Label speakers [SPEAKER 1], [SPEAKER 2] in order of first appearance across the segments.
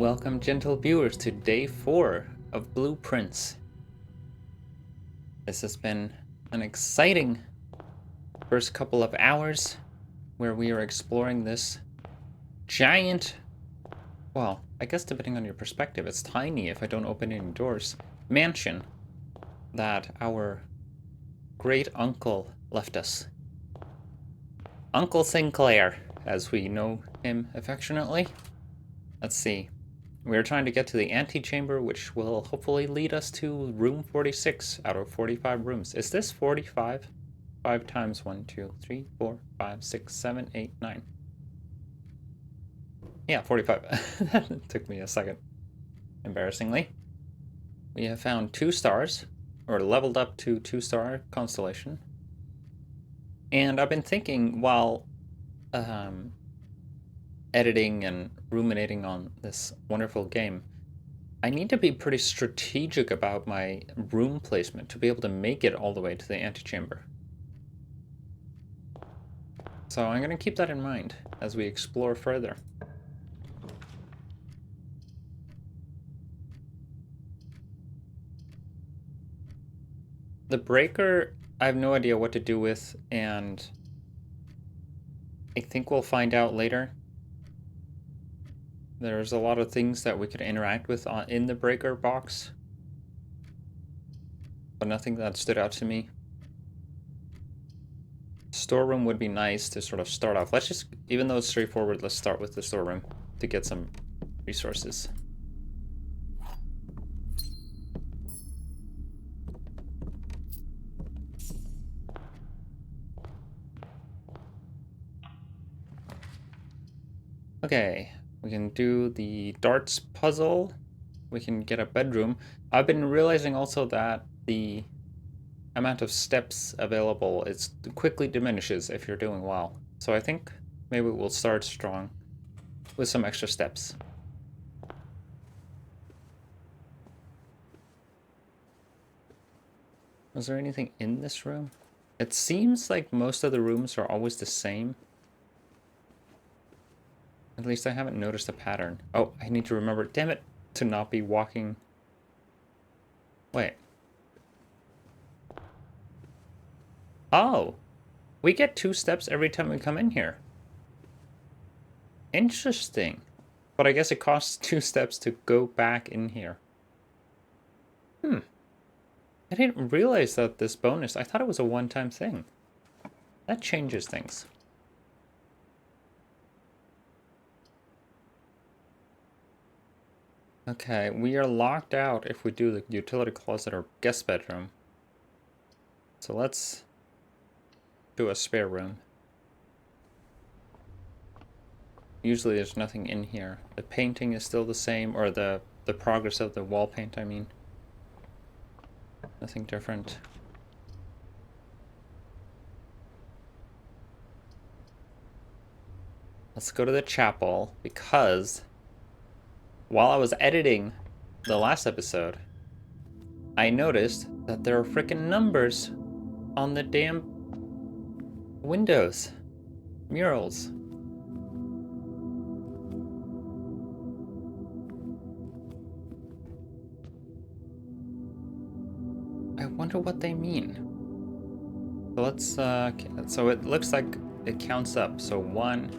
[SPEAKER 1] Welcome, gentle viewers, to day 4 of Blueprints. This has been an exciting first couple of hours where we are exploring this giant, well, I guess depending on your perspective, it's tiny if I don't open any doors, mansion that our great uncle left us. Uncle Sinclair, as we know him affectionately. Let's see. We're trying to get to the antechamber, which will hopefully lead us to room 46 out of 45 rooms. Is this 45? 5 times 1, 2, 3, 4, 5, 6, 7, 8, 9. Yeah, 45. That took me a second. Embarrassingly. We have found 2 stars, or leveled up to 2-star constellation. And I've been thinking while editing and ruminating on this wonderful game, I need to be pretty strategic about my room placement to be able to make it all the way to the antechamber. So I'm going to keep that in mind as we explore further. The breaker, I have no idea what to do with, and I think we'll find out later. There's a lot of things that we could interact with in the breaker box, but nothing that stood out to me. Storeroom would be nice to sort of start off. Let's just, even though it's straightforward, let's start with the storeroom to get some resources. Okay, we can do the darts puzzle. We can get a bedroom. I've been realizing also that the amount of steps available quickly diminishes if you're doing well. So I think maybe we'll start strong with some extra steps. Was there anything in this room? It seems like most of the rooms are always the same. At least I haven't noticed a pattern. Oh, I need to remember, damn it, to not be walking. Wait. Oh, we get 2 steps every time we come in here. Interesting. But I guess it costs 2 steps to go back in here. I didn't realize that this bonus, I thought it was a one-time thing. That changes things. Okay, we are locked out if we do the utility closet or guest bedroom. So let's do a spare room. Usually there's nothing in here. The painting is still the same, or the progress of the wall paint, I mean. Nothing different. Let's go to the chapel, because while I was editing the last episode, I noticed that there are frickin' numbers on the damn windows. Murals. I wonder what they mean. So let's, so it looks like it counts up. So 1.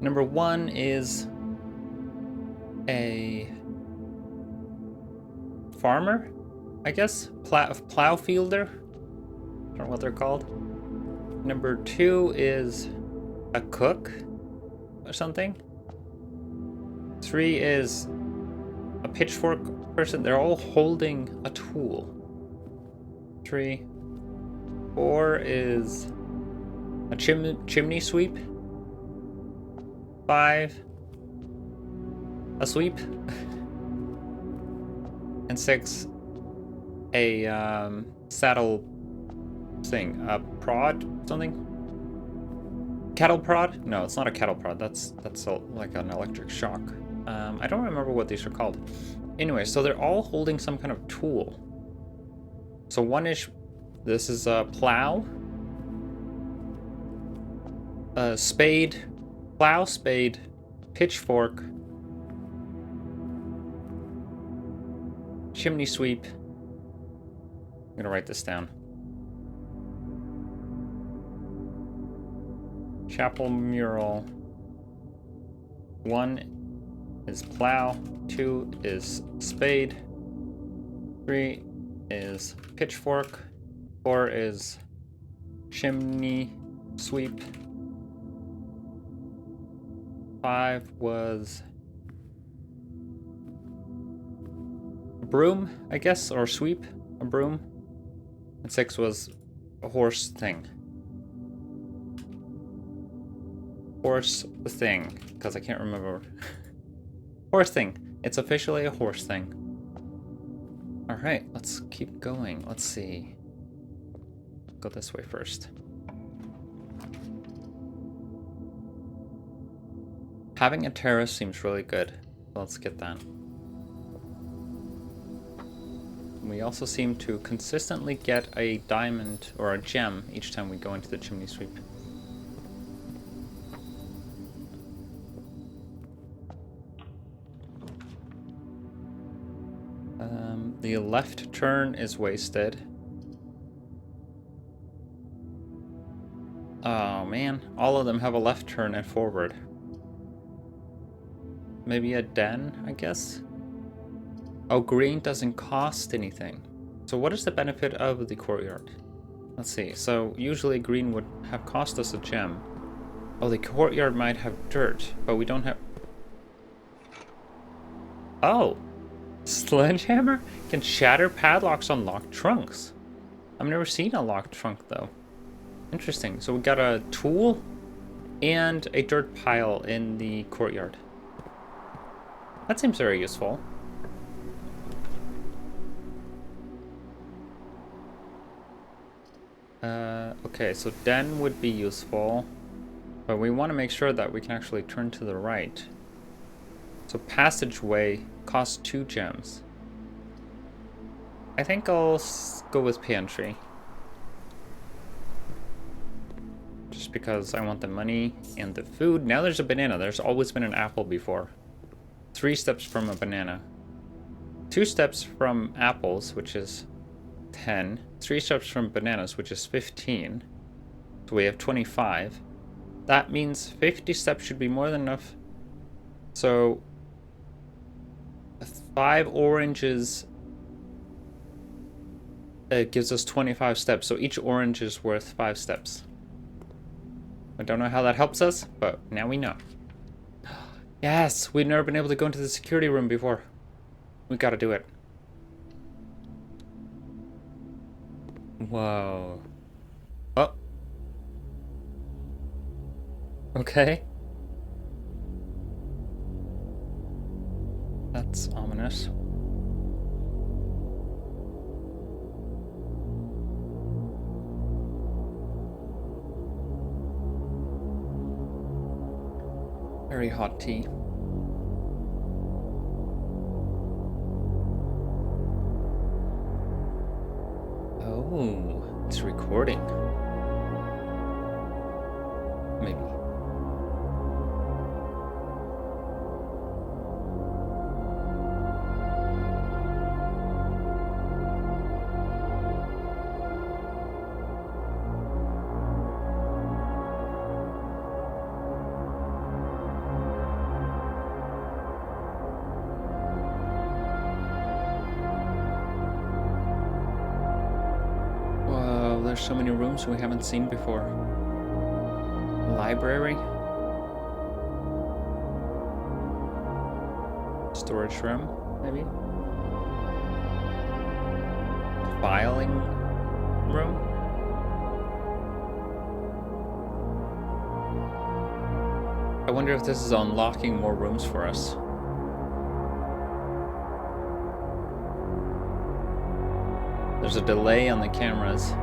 [SPEAKER 1] Number 1 is a farmer, I guess? Plow fielder? I don't know what they're called. Number 2 is a cook or something. 3 is a pitchfork person. They're all holding a tool. 3. 4 is a chimney sweep. 5, a sweep. And 6, a saddle thing. A prod something? Cattle prod? No, it's not a cattle prod. That's like an electric shock. I don't remember what these are called. Anyway, so they're all holding some kind of tool. So this is a plow, a spade, pitchfork, chimney sweep. I'm gonna write this down. Chapel mural. 1 is plow. 2 is spade. 3 is pitchfork. 4 is chimney sweep. 5 was a broom, I guess, or sweep, a broom. And 6 was a horse thing. Horse thing, because I can't remember. Horse thing. It's officially a horse thing. Alright, let's keep going. Let's see. Go this way first. Having a terrace seems really good. Let's get that. We also seem to consistently get a diamond or a gem each time we go into the chimney sweep. The left turn is wasted. Oh man, all of them have a left turn and forward. Maybe a den, I guess? Oh, green doesn't cost anything. So what is the benefit of the courtyard? Let's see. So usually green would have cost us a gem. Oh, the courtyard might have dirt, but we don't have... Oh! Sledgehammer can shatter padlocks on locked trunks. I've never seen a locked trunk though. Interesting. So we got a tool and a dirt pile in the courtyard. That seems very useful. Okay, so den would be useful, but we want to make sure that we can actually turn to the right. So passageway costs 2 gems. I think I'll go with pantry. Just because I want the money and the food. Now there's a banana. There's always been an apple before. 3 steps from a banana. 2 steps from apples, which is 10. 3 steps from bananas, which is 15. So we have 25. That means 50 steps should be more than enough. So 5 oranges gives us 25 steps. So each orange is worth 5 steps. I don't know how that helps us, but now we know. Yes, we've never been able to go into the security room before. We gotta do it. Whoa. Oh. Okay. That's ominous. Very hot tea. Oh, it's recording. Maybe. There's so many rooms we haven't seen before. Library. Storage room, maybe. Filing room. I wonder if this is unlocking more rooms for us. There's a delay on the cameras.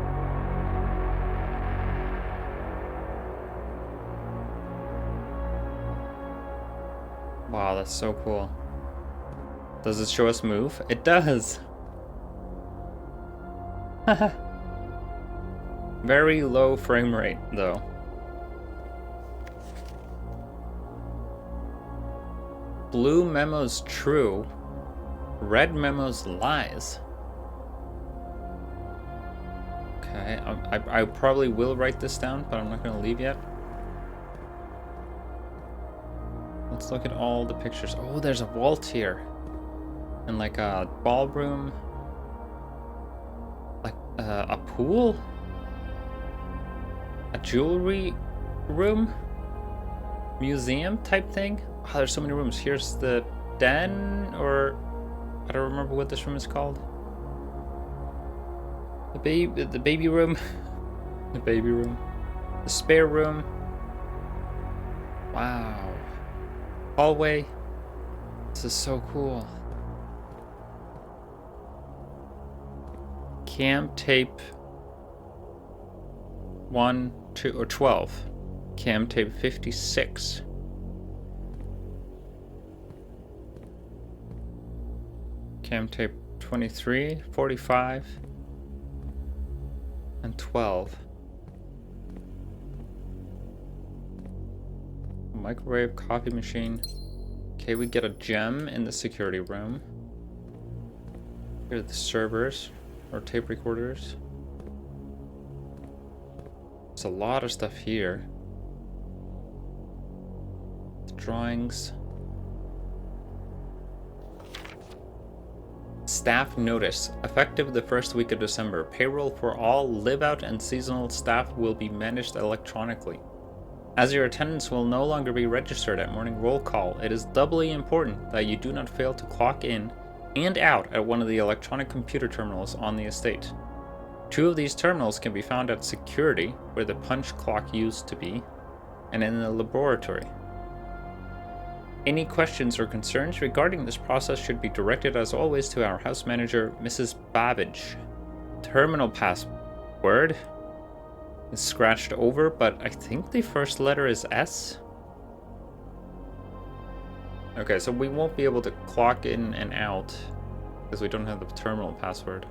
[SPEAKER 1] Wow, that's so cool. Does it show us move? It does! Very low frame rate, though. Blue memo's true. Red memos lies. Okay, I probably will write this down, but I'm not going to leave yet. Let's look at all the pictures. Oh, there's a vault here. And like a ballroom. Like a pool? A jewelry room? Museum type thing? Oh, there's so many rooms. Here's the den, or I don't remember what this room is called. The baby room. The baby room. The spare room. Wow. Hallway. This is so cool. Cam tape 1, 2, or 12. Cam tape 56. Cam tape 23, 45, and 12. Microwave, coffee machine. Okay, we get a gem in the security room. Here are the servers, or tape recorders. There's a lot of stuff here. Drawings. Staff notice. Effective the first week of December. Payroll for all live-out and seasonal staff will be managed electronically. As your attendance will no longer be registered at morning roll call, it is doubly important that you do not fail to clock in and out at one of the electronic computer terminals on the estate. 2 of these terminals can be found at security, where the punch clock used to be, and in the laboratory. Any questions or concerns regarding this process should be directed as always to our house manager, Mrs. Babbage. Terminal password is scratched over, but I think the first letter is S. Okay, so we won't be able to clock in and out because we don't have the terminal password.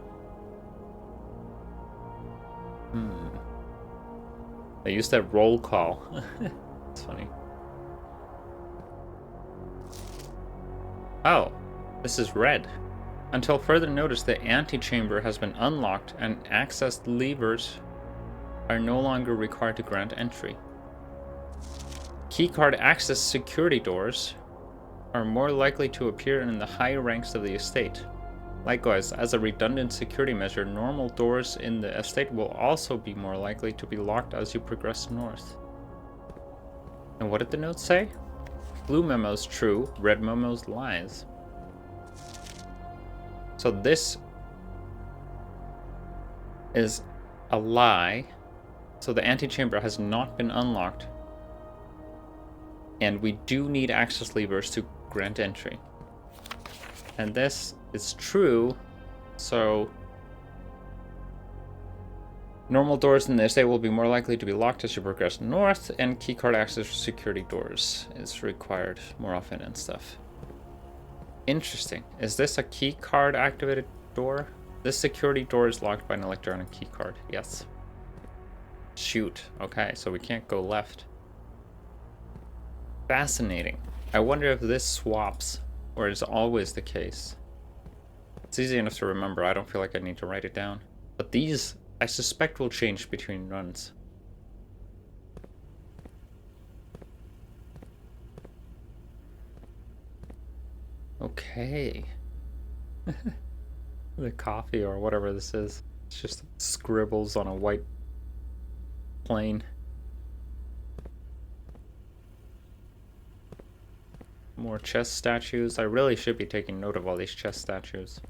[SPEAKER 1] I used that roll call. It's funny. Oh, this is red. Until further notice, the antechamber has been unlocked and access levers are no longer required to grant entry. Keycard access security doors are more likely to appear in the higher ranks of the estate. Likewise, as a redundant security measure, normal doors in the estate will also be more likely to be locked as you progress north. And what did the note say? Blue memos true, red memos lies. So this is a lie. So the antechamber has not been unlocked. And we do need access levers to grant entry. And this is true, so normal doors in the estate will be more likely to be locked as you progress north, and keycard access for security doors is required more often and stuff. Interesting. Is this a keycard activated door? This security door is locked by an electronic keycard. Yes. Shoot. Okay, so we can't go left. Fascinating. I wonder if this swaps, or is always the case. It's easy enough to remember. I don't feel like I need to write it down. But these, I suspect, will change between runs. Okay. The coffee or whatever this is. It's just scribbles on a white plane. More chess statues. I really should be taking note of all these chess statues.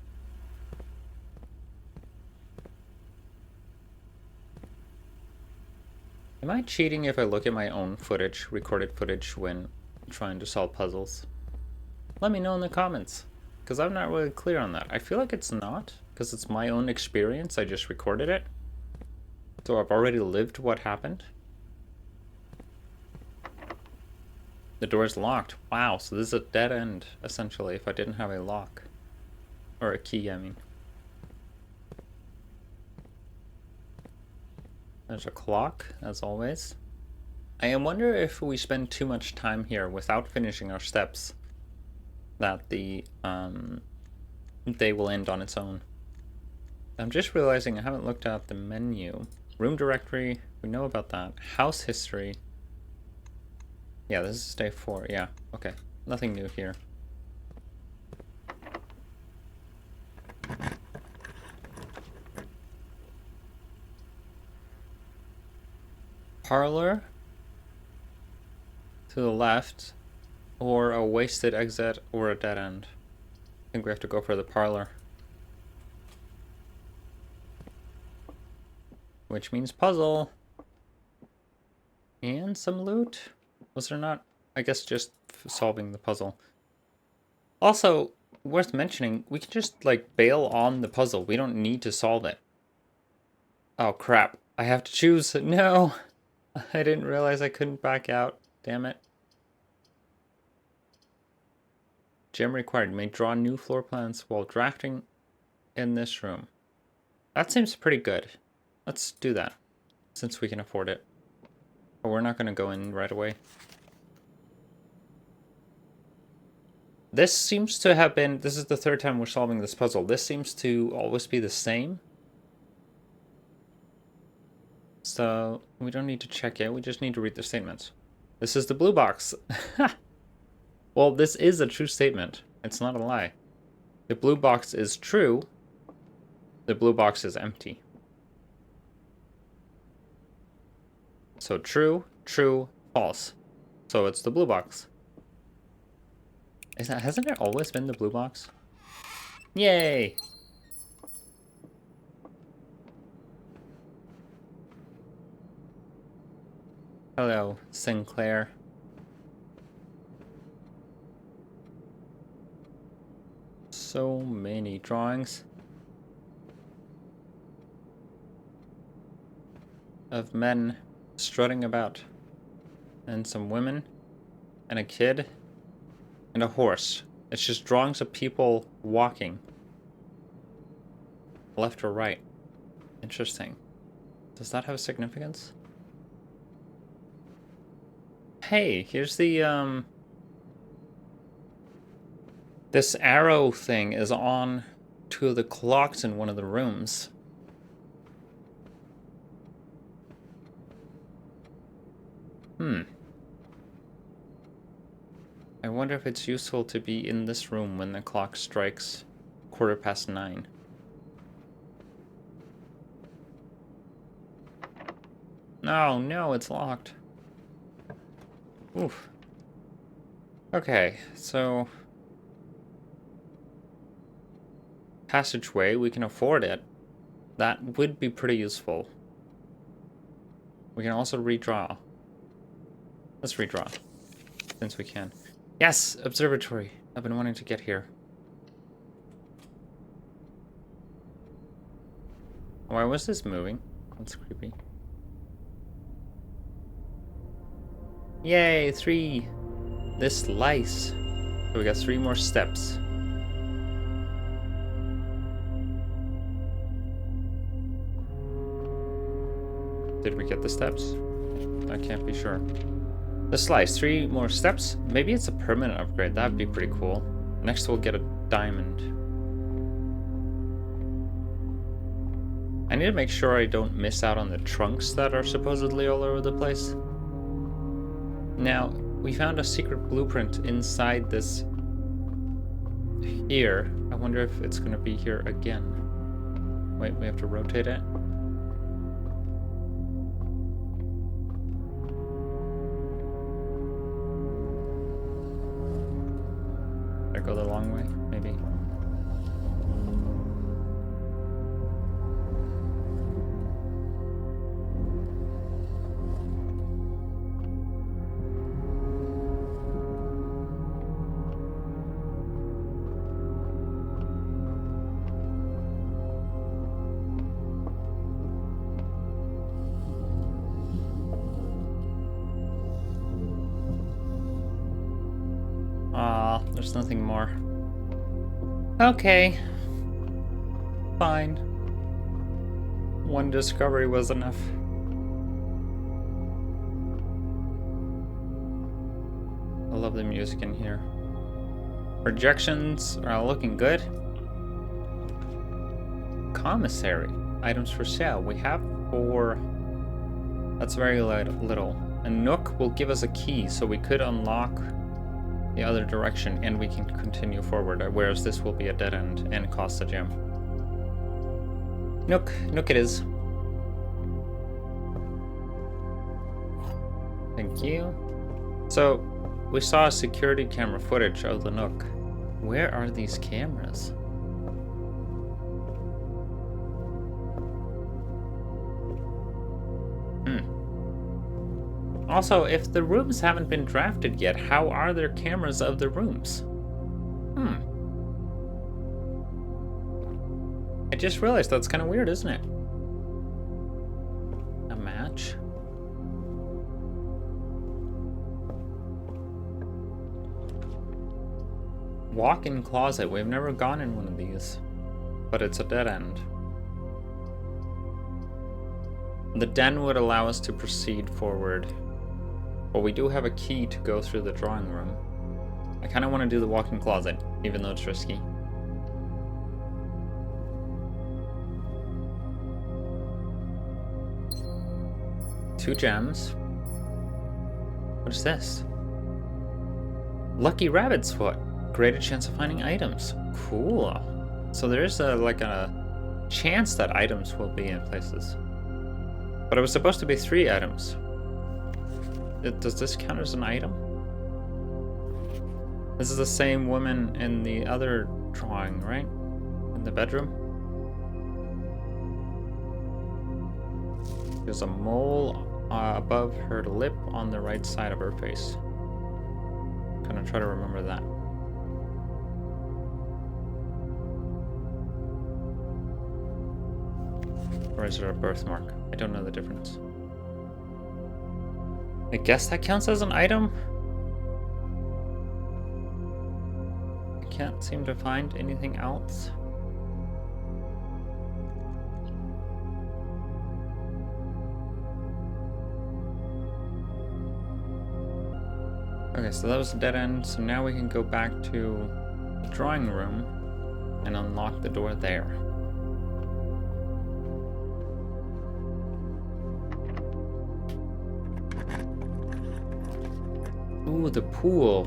[SPEAKER 1] Am I cheating if I look at my own footage, recorded footage, when trying to solve puzzles? Let me know in the comments, because I'm not really clear on that. I feel like it's not, because it's my own experience. I just recorded it. So I've already lived what happened. The door is locked. Wow, so this is a dead end, essentially, if I didn't have a lock. Or a key, I mean. There's a clock, as always. I wonder if we spend too much time here without finishing our steps, that the day will end on its own. I'm just realizing I haven't looked at the menu. Room directory, we know about that. House history. Yeah, this is day 4. Yeah, okay. Nothing new here. Parlor to the left, or a wasted exit, or a dead end. I think we have to go for the parlor. Which means puzzle. And some loot. Was there not? I guess just solving the puzzle. Also, worth mentioning, we can just, like, bail on the puzzle. We don't need to solve it. Oh, crap. I have to choose. No! I didn't realize I couldn't back out. Damn it. Gem required. May draw new floor plans while drafting in this room. That seems pretty good. Let's do that, since we can afford it. But we're not going to go in right away. This seems to have been... This is the 3rd time we're solving this puzzle. This seems to always be the same. So, we don't need to check it. We just need to read the statements. This is the blue box. Well, this is a true statement. It's not a lie. The blue box is true. The blue box is empty. So true, true, false. So it's the blue box. Hasn't it always been the blue box? Yay! Hello, Sinclair. So many drawings of men strutting about, and some women, and a kid, and a horse. It's just drawings of people walking. Left or right. Interesting. Does that have a significance? Hey, here's the, this arrow thing is on 2 of the clocks in one of the rooms. I wonder if it's useful to be in this room when the clock strikes 9:15. No, no, it's locked. Oof. Okay, so... Passageway, we can afford it. That would be pretty useful. We can also redraw. Let's redraw, since we can. Yes! Observatory! I've been wanting to get here. Why was this moving? That's creepy. Yay! 3! This slice. So we got 3 more steps. Did we get the steps? I can't be sure. The slice, 3 more steps. Maybe it's a permanent upgrade. That'd be pretty cool. Next we'll get a diamond. I need to make sure I don't miss out on the trunks that are supposedly all over the place. Now, we found a secret blueprint inside this here. I wonder if it's going to be here again. Wait, we have to rotate it. Did I go the long way? Maybe. There's nothing more. Okay. Fine. One discovery was enough. I love the music in here. Projections are looking good. commissary. Items for sale. We have 4. That's very little. A nook will give us a key, so we could unlock the other direction and we can continue forward, whereas this will be a dead end and cost a gem. Nook it is. Thank you. So, we saw security camera footage of the nook. Where are these cameras? Also, if the rooms haven't been drafted yet, how are there cameras of the rooms? I just realized that's kind of weird, isn't it? A match? Walk-in closet. We've never gone in one of these, but it's a dead end. The den would allow us to proceed forward, but we do have a key to go through the drawing room. I kind of want to do the walk-in closet, even though it's risky. Two gems. What is this? Lucky rabbit's foot. Greater chance of finding items. Cool. So there's a chance that items will be in places. But it was supposed to be 3 items. Does this count as an item? This is the same woman in the other drawing, right? In the bedroom? There's a mole above her lip on the right side of her face. Gonna try to remember that. Or is it a birthmark? I don't know the difference. I guess that counts as an item? I can't seem to find anything else. Okay, so that was a dead end, so now we can go back to the drawing room and unlock the door there. Ooh, the pool.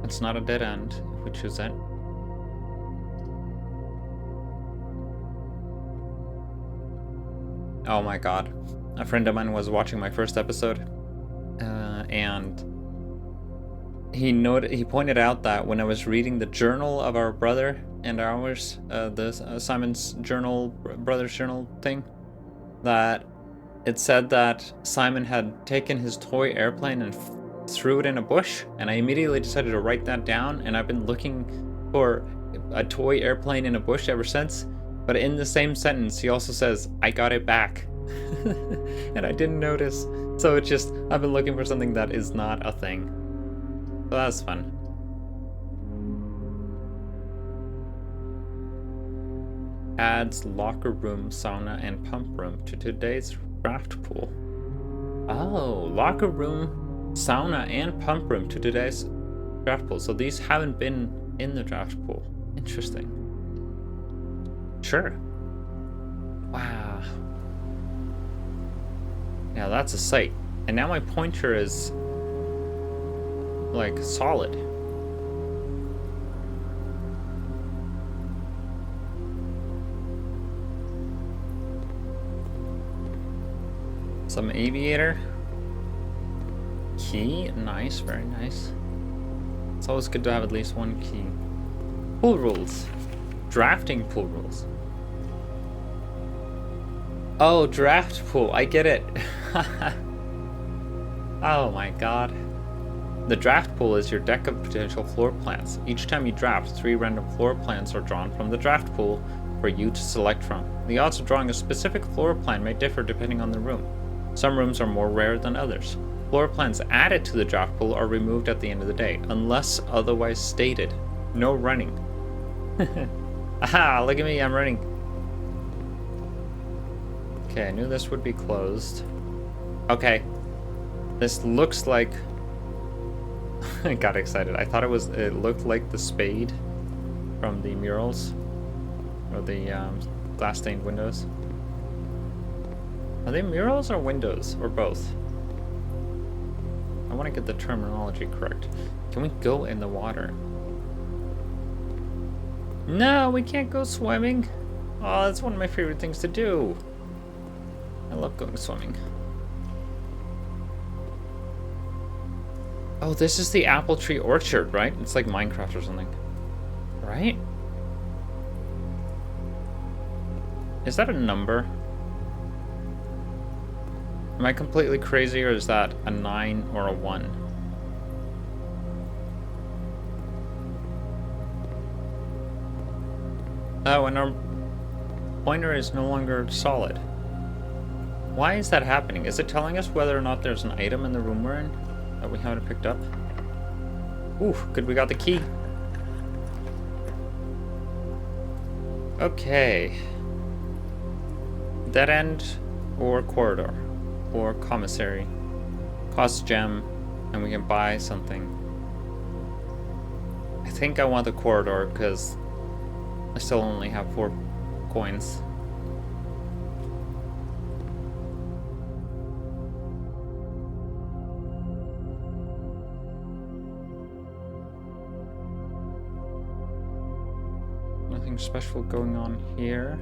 [SPEAKER 1] It's not a dead end if we choose that. Oh my god. A friend of mine was watching my first episode, and he pointed out that when I was reading the journal of our brother and ours, Simon's journal, brother's journal thing, that it said that Simon had taken his toy airplane and threw it in a bush, and I immediately decided to write that down, and I've been looking for a toy airplane in a bush ever since. But in the same sentence, he also says, "I got it back." And I didn't notice. So it's just, I've been looking for something that is not a thing. So that's fun. Adds locker room, sauna, and pump room to today's draft pool. Oh, locker room, sauna, and pump room to today's draft pool. So these haven't been in the draft pool. Interesting. Sure. Wow. Now that's a sight. And now my pointer is like solid. Some aviator. Key. Nice, very nice. It's always good to have at least one key. Pool rules. Drafting pool rules. Oh, draft pool. I get it. Oh my god. The draft pool is your deck of potential floor plans. Each time you draft, 3 random floor plans are drawn from the draft pool for you to select from. The odds of drawing a specific floor plan may differ depending on the room. Some rooms are more rare than others. Floor plans added to the draft pool are removed at the end of the day, unless otherwise stated. No running. Aha, look at me, I'm running. Okay, I knew this would be closed. Okay. This looks like... I got excited. I thought it looked like the spade from the murals or the glass stained windows. Are they murals or windows or both? I want to get the terminology correct. Can we go in the water? No, we can't go swimming. Oh, that's one of my favorite things to do. I love going swimming. Oh, this is the apple tree orchard, right? It's like Minecraft or something. Right? Is that a number? Am I completely crazy, or is that a 9 or a 1? Oh, and our pointer is no longer solid. Why is that happening? Is it telling us whether or not there's an item in the room we're in that we haven't picked up? Ooh, good, we got the key. Okay. Dead end or corridor or commissary. Costs gem and we can buy something. I think I want the corridor because I still only have 4 coins. Nothing special going on here.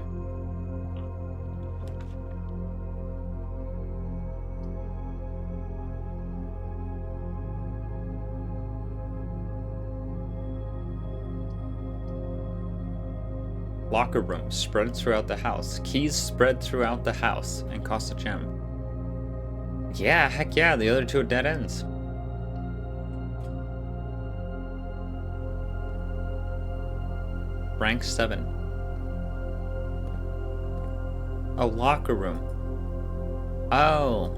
[SPEAKER 1] Locker room spread throughout the house. Keys spread throughout the house and cost a gem. Yeah, heck yeah, the other 2 are dead ends. Rank 7. Oh, locker room. Oh.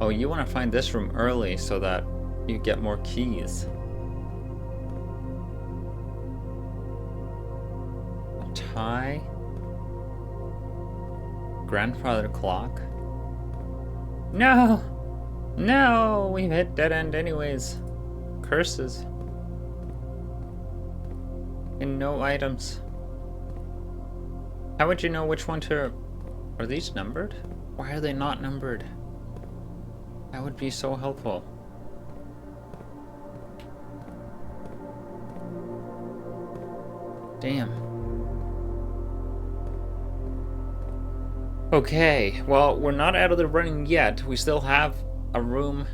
[SPEAKER 1] Oh, you want to find this room early so that you get more keys. Tie. Grandfather clock. No! No! We've hit dead end anyways. Curses. And no items. How would you know which one to... Are these numbered? Why are they not numbered? That would be so helpful. Damn. Okay, well, we're not out of the running yet. We still have a room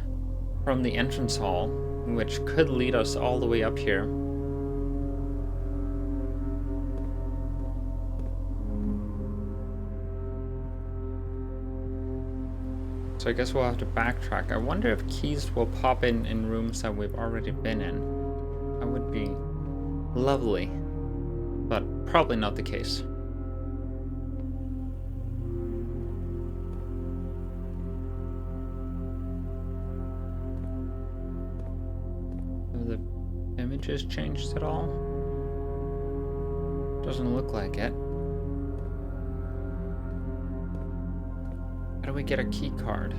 [SPEAKER 1] from the entrance hall, which could lead us all the way up here. So I guess we'll have to backtrack. I wonder if keys will pop in rooms that we've already been in. That would be lovely, but probably not the case. Have the images changed at all? Doesn't look like it. How do we get a key card?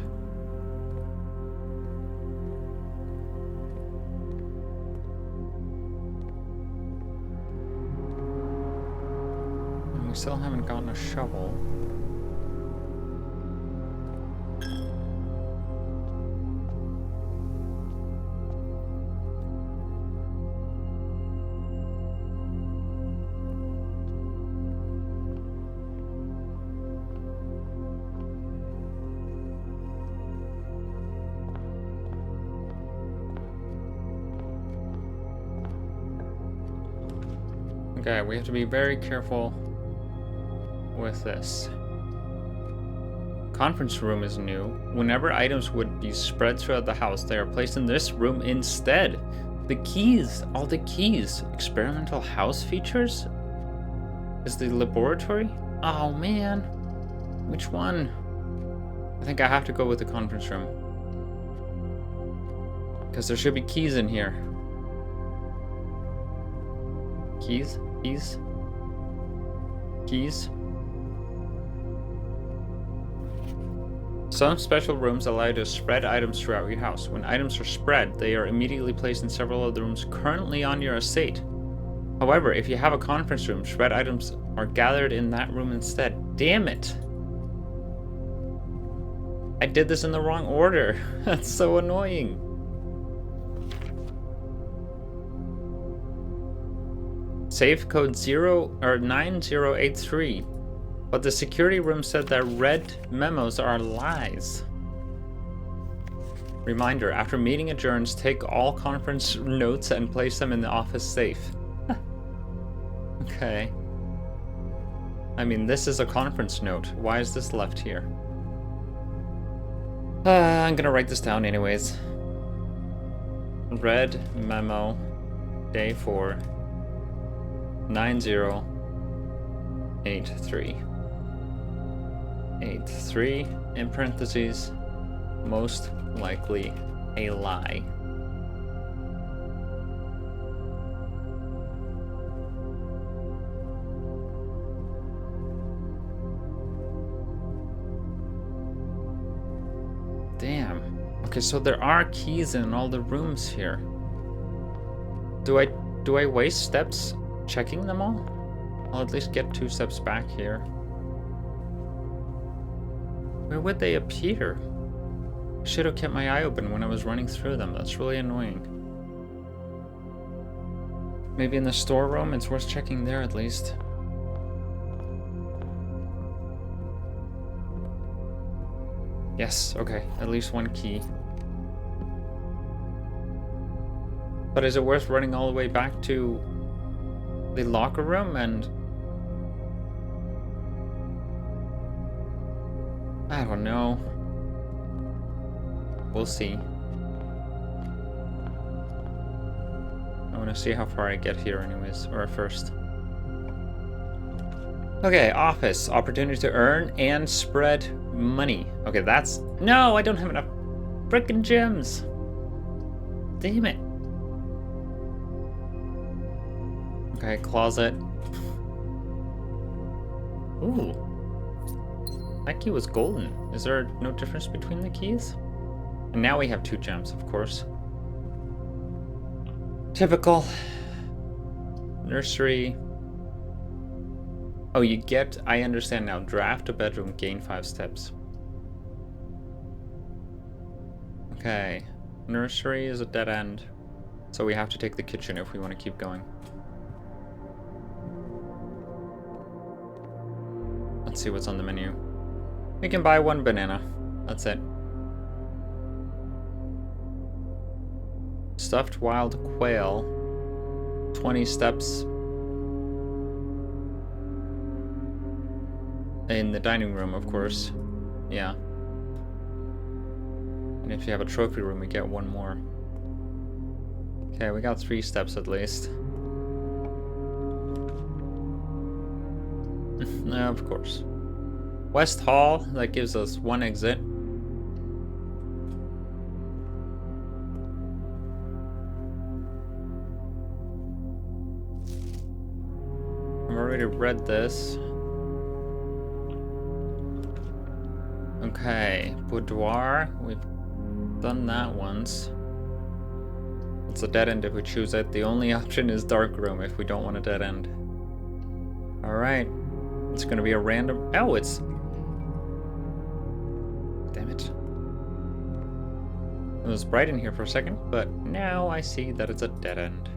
[SPEAKER 1] And we still haven't gotten a shovel. Okay, we have to be very careful with this. Conference room is new. Whenever items would be spread throughout the house, they are placed in this room instead. The keys, all the keys. Experimental house features? Is the laboratory? Oh man, which one? I think I have to go with the conference room. Because there should be keys in here. Keys? Keys? Keys? Some special rooms allow you to spread items throughout your house. When items are spread, they are immediately placed in several of the rooms currently on your estate. However, if you have a conference room, spread items are gathered in that room instead. Damn it! I did this in the wrong order. That's so annoying. Safe code 9083. But the security room said that red memos are lies. Reminder, after meeting adjourns, take all conference notes and place them in the office safe. Okay. I mean, this is a conference note. Why is this left here? I'm gonna write this down anyways. Red memo, day 4, 9083. 83 in parentheses, most likely a lie. Damn. Okay, so there are keys in all the rooms here. Do I waste steps checking them all? I'll at least get 2 steps back here. Where would they appear? I should have kept my eye open when I was running through them. That's really annoying. Maybe in the storeroom? It's worth checking there at least. Yes, okay. At least 1 key. But is it worth running all the way back to the locker room and... I don't know. We'll see. I want to see how far I get here anyways, or first. Okay, office. Opportunity to earn and spread money. Okay, that's... No, I don't have enough frickin' gems. Damn it. Okay, closet. Ooh. That key was golden. Is there no difference between the keys? And now we have 2 gems, of course. Typical. Nursery. Oh, you get... I understand now. Draft a bedroom, gain 5 steps. Okay. Nursery is a dead end. So we have to take the kitchen if we want to keep going. Let's see what's on the menu. We can buy 1 banana. That's it. Stuffed wild quail. 20 steps. In the dining room, of course. Yeah. And if you have a trophy room, we get 1 more. Okay, we got 3 steps at least. Of course. West Hall, that gives us 1 exit. I've already read this. Okay, boudoir, we've done that once. It's a dead end if we choose it. The only option is dark room if we don't want a dead end. Alright, it's gonna be a random... Oh, it's... Damn it. It was bright in here for a second, but now I see that it's a dead end.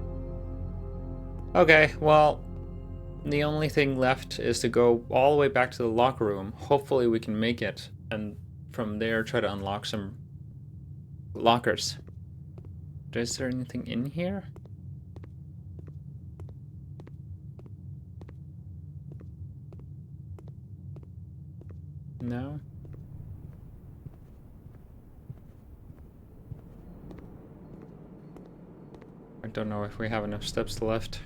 [SPEAKER 1] Okay, well, the only thing left is to go all the way back to the locker room. Hopefully we can make it, and from there try to unlock some lockers. Is there anything in here? No? I don't know if we have enough steps left.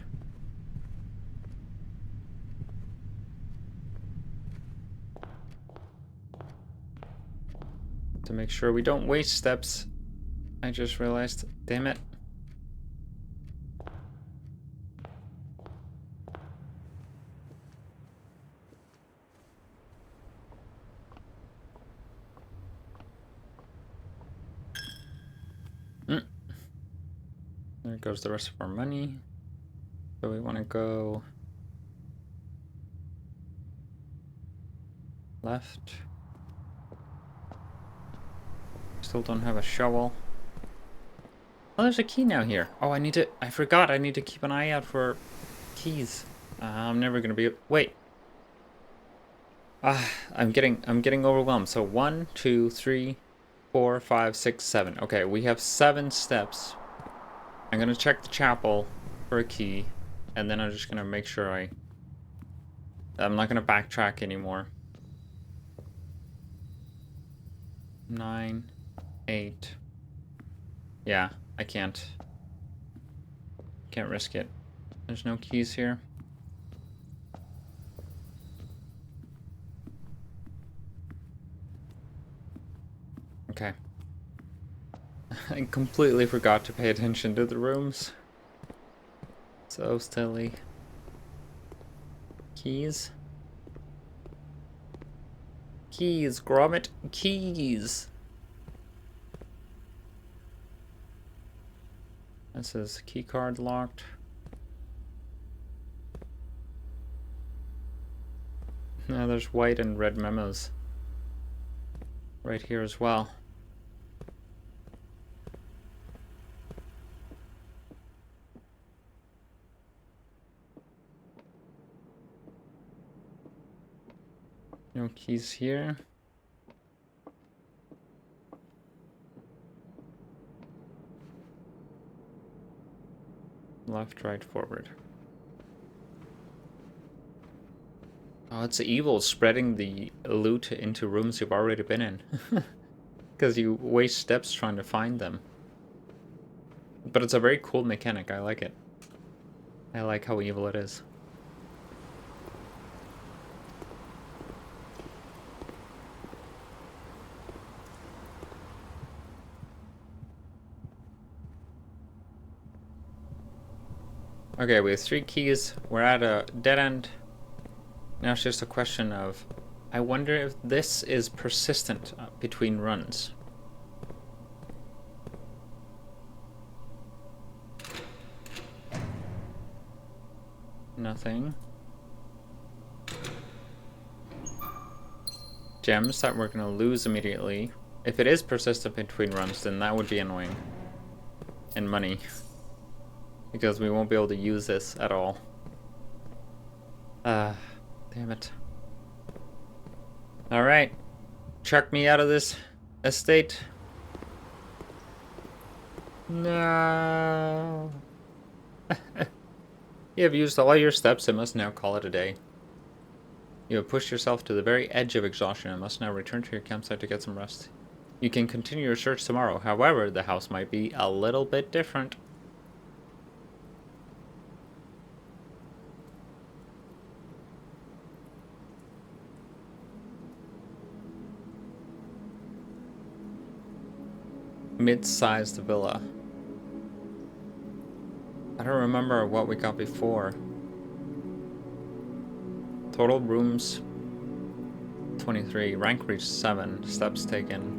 [SPEAKER 1] To make sure we don't waste steps. I just realized, damn it. Mm. There goes the rest of our money. So we want to go left. Still don't have a shovel. Oh, there's a key now here. Oh, I forgot I need to keep an eye out for keys. I'm never gonna be, wait. I'm getting overwhelmed. So 1, 2, 3, 4, 5, 6, 7. Okay, we have 7 steps. I'm gonna check the chapel for a key, and then I'm just gonna make sure I'm not gonna backtrack anymore. 9, 8. Yeah, I can't risk it. There's no keys here. Okay. I completely forgot to pay attention to the rooms. So silly. Keys. Keys, Gromit. Keys. This is key card locked. Now there's white and red memos right here as well. No keys here. Left, right, forward. Oh, it's evil spreading the loot into rooms you've already been in. Because you waste steps trying to find them. But it's a very cool mechanic. I like it. I like how evil it is. Okay, we have 3 keys. We're at a dead end. Now it's just a question of, I wonder if this is persistent between runs. Nothing. Gems that we're gonna lose immediately. If it is persistent between runs, then that would be annoying. And money. Because we won't be able to use this at all. Damn it. Alright. Chuck me out of this estate. No. You have used all your steps and must now call it a day. You have pushed yourself to the very edge of exhaustion and must now return to your campsite to get some rest. You can continue your search tomorrow. However, the house might be a little bit different. Mid-sized villa. I don't remember what we got before. Total rooms 23. Rank reached 7. Steps taken.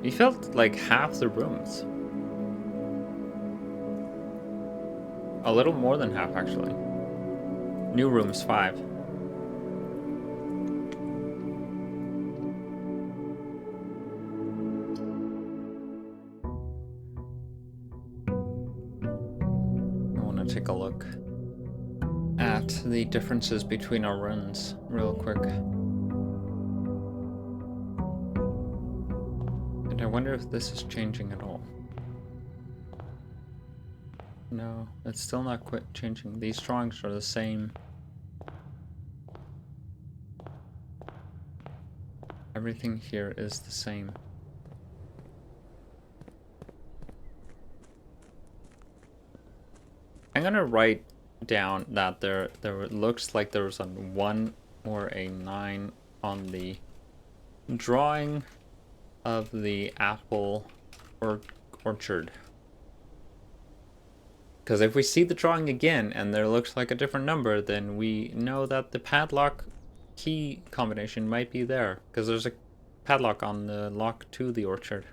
[SPEAKER 1] We felt like half the rooms. A little more than half, actually. New rooms 5. Take a look at the differences between our runs real quick. And I wonder if this is changing at all. No, it's still not quite changing. These drawings are the same. Everything here is the same. I'm gonna write down that there looks like there was a 1 or a 9 on the drawing of the apple orchard. Because if we see the drawing again and there looks like a different number, then we know that the padlock key combination might be there. Because there's a padlock on the lock to the orchard.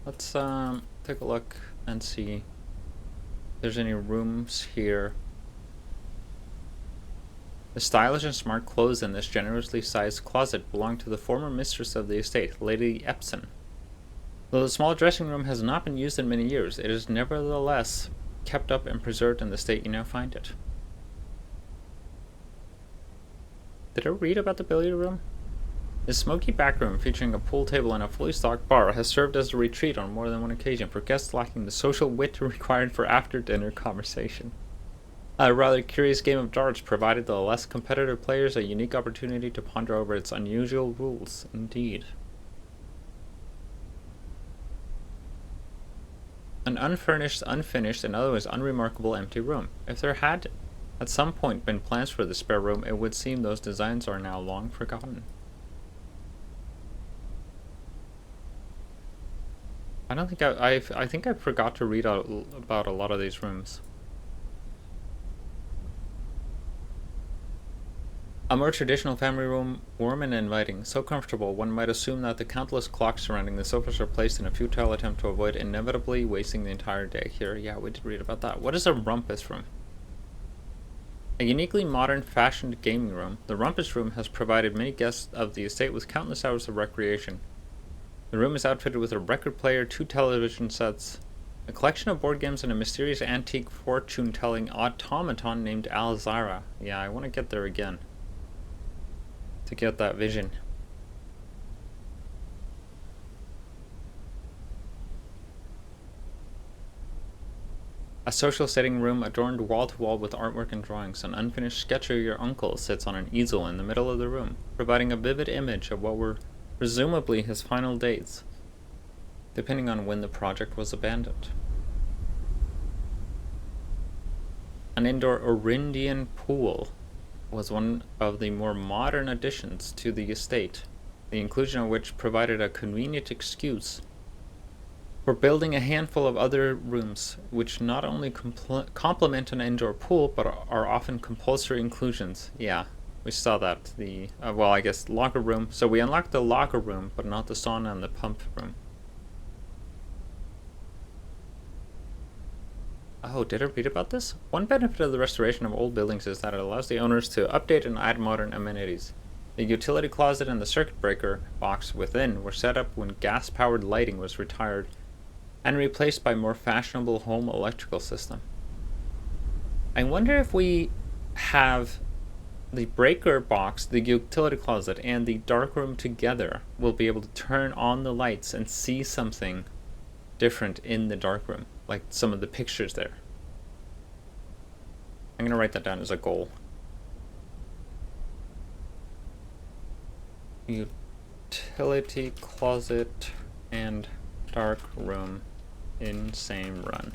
[SPEAKER 1] Let's take a look and see if there's any rooms here. The stylish and smart clothes in this generously sized closet belong to the former mistress of the estate, Lady Epson. Though the small dressing room has not been used in many years, it is nevertheless kept up and preserved in the state you now find it. Did I read about the billiard room? This smoky back room, featuring a pool table and a fully stocked bar, has served as a retreat on more than one occasion for guests lacking the social wit required for after-dinner conversation. A rather curious game of darts provided the less competitive players a unique opportunity to ponder over its unusual rules, indeed. An unfurnished, unfinished, and otherwise unremarkable empty room. If there had at some point been plans for the spare room, it would seem those designs are now long forgotten. I think I forgot to read about a lot of these rooms. A more traditional family room, warm and inviting, so comfortable one might assume that the countless clocks surrounding the sofas are placed in a futile attempt to avoid inevitably wasting the entire day here. Yeah, we did read about that. What is a rumpus room? A uniquely modern, fashioned gaming room, the rumpus room has provided many guests of the estate with countless hours of recreation. The room is outfitted with a record player, 2 television sets, a collection of board games, and a mysterious antique fortune-telling automaton named Alzira. Yeah, I want to get there again to get that vision. A social sitting room adorned wall to wall with artwork and drawings. An unfinished sketch of your uncle sits on an easel in the middle of the room, providing a vivid image of what were presumably his final days, depending on when the project was abandoned. An indoor Orindian pool was one of the more modern additions to the estate, the inclusion of which provided a convenient excuse for building a handful of other rooms, which not only complement an indoor pool, but are often compulsory inclusions. Yeah, we saw that. Well, I guess locker room. So we unlocked the locker room, but not the sauna and the pump room. Oh, did I read about this? One benefit of the restoration of old buildings is that it allows the owners to update and add modern amenities. The utility closet and the circuit breaker box within were set up when gas-powered lighting was retired and replaced by more fashionable home electrical system. I wonder if we have the breaker box, the utility closet, and the dark room together, we'll be able to turn on the lights and see something different in the dark room, like some of the pictures there. I'm going to write that down as a goal. Utility closet and dark room in same run.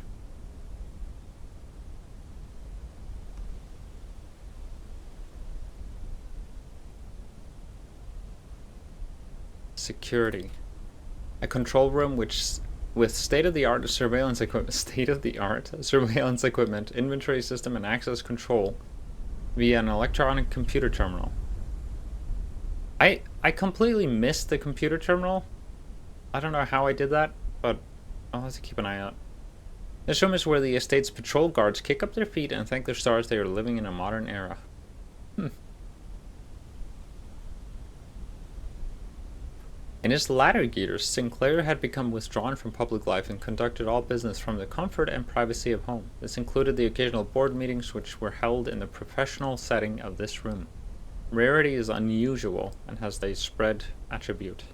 [SPEAKER 1] Security. A control room with state-of-the-art surveillance equipment, inventory system, and access control via an electronic computer terminal. I completely missed the computer terminal. I don't know how I did that, but I'll have to keep an eye out. This room is where the estate's patrol guards kick up their feet and thank their stars they are living in a modern era. In his latter years, Sinclair had become withdrawn from public life and conducted all business from the comfort and privacy of home. This included the occasional board meetings which were held in the professional setting of this room. Rarity is unusual and has a spread attribute.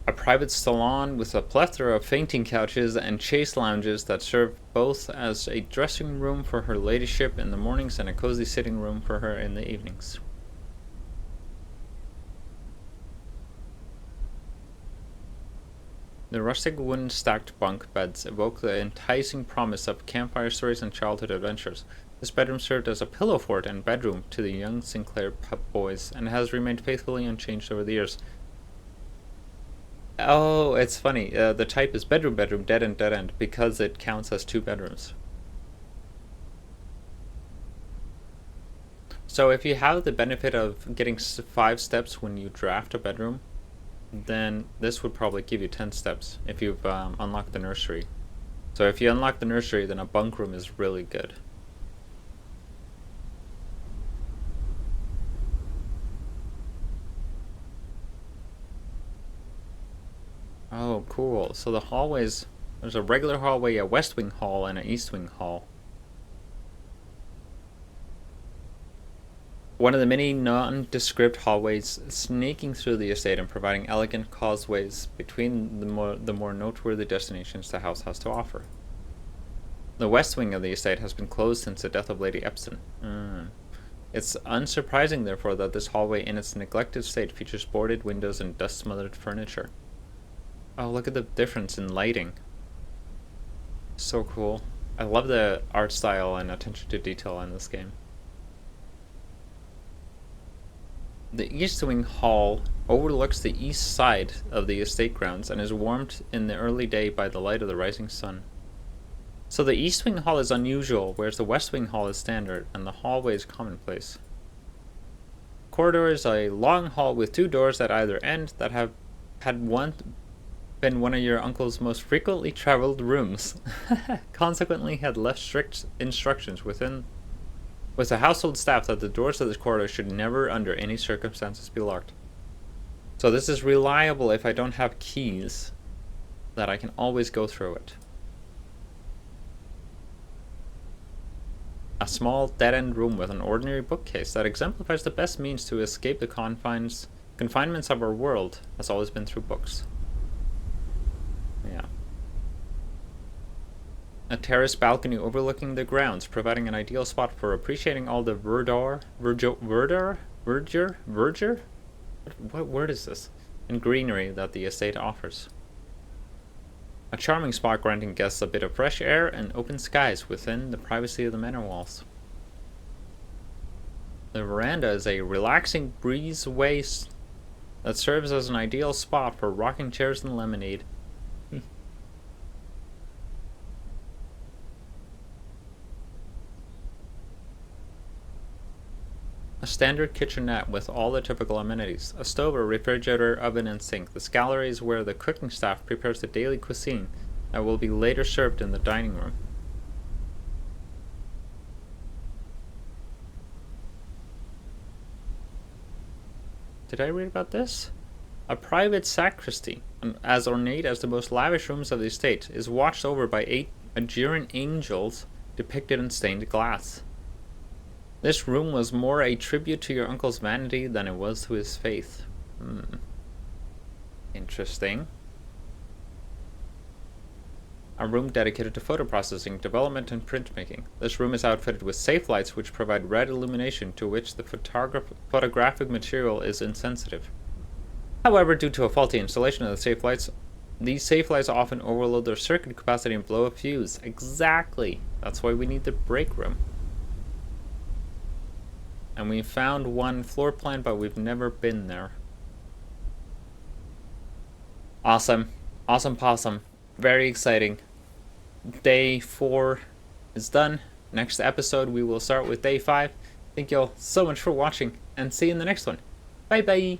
[SPEAKER 1] A private salon with a plethora of fainting couches and chaise lounges that serve both as a dressing room for her ladyship in the mornings and a cozy sitting room for her in the evenings. The rustic wooden stacked bunk beds evoke the enticing promise of campfire stories and childhood adventures. This bedroom served as a pillow fort and bedroom to the young Sinclair pup boys and has remained faithfully unchanged over the years. Oh, it's funny. The type is bedroom, dead end, because it counts as 2 bedrooms. So if you have the benefit of getting 5 steps when you draft a bedroom, then this would probably give you 10 steps if you've unlocked the nursery. So if you unlock the nursery, then a bunk room is really good. Oh, cool. So the hallways, there's a regular hallway, a west wing hall, and an east wing hall. One of the many nondescript hallways snaking through the estate and providing elegant causeways between the more noteworthy destinations the house has to offer. The west wing of the estate has been closed since the death of Lady Epson. It's unsurprising, therefore, that this hallway in its neglected state features boarded windows and dust-smothered furniture. Oh, look at the difference in lighting. So cool. I love the art style and attention to detail in this game. The East Wing Hall overlooks the east side of the estate grounds and is warmed in the early day by the light of the rising sun. So the East Wing Hall is unusual, whereas the West Wing Hall is standard, and the hallway is commonplace. Corridor is a long hall with 2 doors at either end that have been one of your uncle's most frequently traveled rooms. Consequently, had left strict instructions with the household staff that the doors of this corridor should never under any circumstances be locked. So this is reliable if I don't have keys, that I can always go through it. A small dead-end room with an ordinary bookcase that exemplifies the best means to escape the confinements of our world has always been through books. Yeah. A terrace balcony overlooking the grounds, providing an ideal spot for appreciating all the verdure? What word is this? And greenery that the estate offers. A charming spot granting guests a bit of fresh air and open skies within the privacy of the manor walls. The veranda is a relaxing breezeway that serves as an ideal spot for rocking chairs and lemonade. A standard kitchenette with all the typical amenities. A stove, a refrigerator, oven, and sink. This gallery is where the cooking staff prepares the daily cuisine that will be later served in the dining room. Did I read about this? A private sacristy, as ornate as the most lavish rooms of the estate, is watched over by 8 Adjuring angels depicted in stained glass. This room was more a tribute to your uncle's vanity than it was to his faith. Interesting. A room dedicated to photo processing, development, and printmaking. This room is outfitted with safe lights which provide red illumination to which the photographic material is insensitive. However, due to a faulty installation of the safe lights, these safe lights often overload their circuit capacity and blow a fuse. Exactly. That's why we need the break room. And we found one floor plan, but we've never been there. Awesome. Awesome possum. Very exciting. Day 4 is done. Next episode, we will start with day 5. Thank you all so much for watching, and see you in the next one. Bye bye.